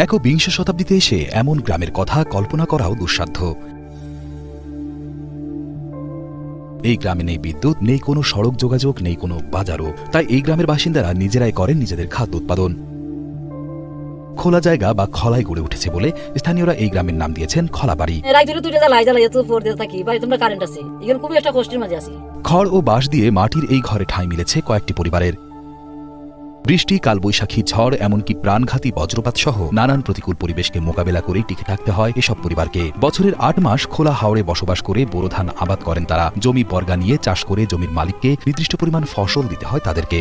একবিংশ শতাব্দীতে এসে এমন গ্রামের কথা কল্পনা করাও দুঃসাধ্য। এই গ্রামে নেই বিদ্যুৎ, নেই কোনো সড়ক যোগাযোগ, নেই কোনো বাজারও। তাই এই গ্রামের বাসিন্দারা নিজেরাই করেন নিজেদের খাদ্য উৎপাদন। খোলা জায়গা বা খলায় গড়ে উঠেছে বলে স্থানীয়রা এই গ্রামের নাম দিয়েছেন খলাবাড়ি। খড় ও বাঁশ দিয়ে মাটির এই ঘরে ঠাঁই মিলেছে কয়েকটি পরিবারের। বৃষ্টি, কালবৈশাখী, ঝড়, এমনকি প্রাণঘাতী বজ্রপাত সহ নানান প্রতিকূল পরিবেশকে মোকাবেলা করেই টিকে থাকতে হয় এসব পরিবারকে। বছরের ৮ মাস খোলা হাওরে বসবাস করে বোরো ধান আবাদ করেন তারা। জমি বর্গা নিয়ে চাষ করে জমির মালিককে নির্দিষ্ট পরিমাণ ফসল দিতে হয় তাদেরকে।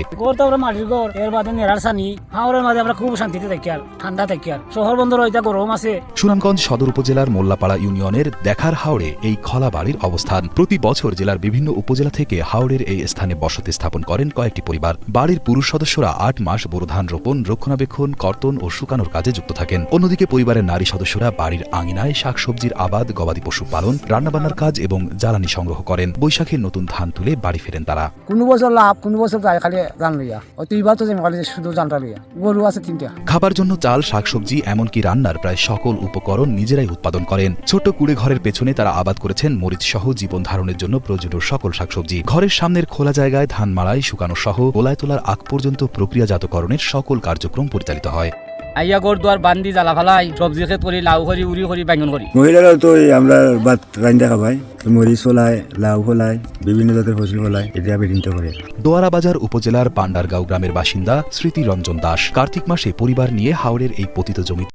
সুনামগঞ্জ সদর উপজেলার মোল্লাপাড়া ইউনিয়নের দেখার হাওরে এই খলা বাড়ির অবস্থান। প্রতি বছর জেলার বিভিন্ন উপজেলা থেকে হাওরের এই স্থানে বসতি স্থাপন করেন কয়েকটি পরিবার। বাড়ির পুরুষ সদস্যরা ৮ মাস বোরো ধান রোপণ, রক্ষণাবেক্ষণ, কর্তন ও শুকানোর কাজে যুক্ত থাকেন। অন্যদিকে পরিবারের নারী সদস্যরা বাড়ির আঙিনায় শাকসবজির আবাদ, গবাদি পশু পালন, রান্নাবান্নার কাজ এবং জ্বালানি সংগ্রহ করেন। বৈশাখের নতুন ধান তুলে বাড়ি ফেরেন তারা। কোনো বছর লাভ, কোনো বছর যায় খালি ধান লইয়া। তুইবার তো শুধু ধানটা লইয়া। গরু আছে ৩টা। খাবার জন্য চাল, শাকসবজি, এমনকি রান্নার প্রায় সকল উপকরণ নিজেরাই উৎপাদন করেন। ছোট কুড়ে ঘরের পেছনে তারা আবাদ করেছেন মরিচ সহ জীবন ধারণের জন্য প্রয়োজনীয় সকল শাকসবজি। ঘরের সামনের খোলা জায়গায় ধান মাড়াই, শুকানো সহ গোলায় তোলার আগ পর্যন্ত প্রক্রিয়াজাতকরণের সকল কার্যক্রম পরিচালিত হয়। আইয়া গড় দুয়ার বান্দি জ্বালা ফালাই সবজি ক্ষেত করি, লাউ করি, উড়ি করি, বাইঙ্গন করি। মহিলারাও তো আমরা ভাত রান্ধা খাবাই, মরিচ ফলায়, লাউ ফলায়, বিভিন্ন জাতের ফসল ফলায়, এটা চিন্তা করে। দোয়ারা বাজার উপজেলার পান্ডারগাঁও গ্রামের বাসিন্দা স্মৃতি রঞ্জন দাস কার্তিক মাসে পরিবার নিয়ে হাওরের এই পতিত জমি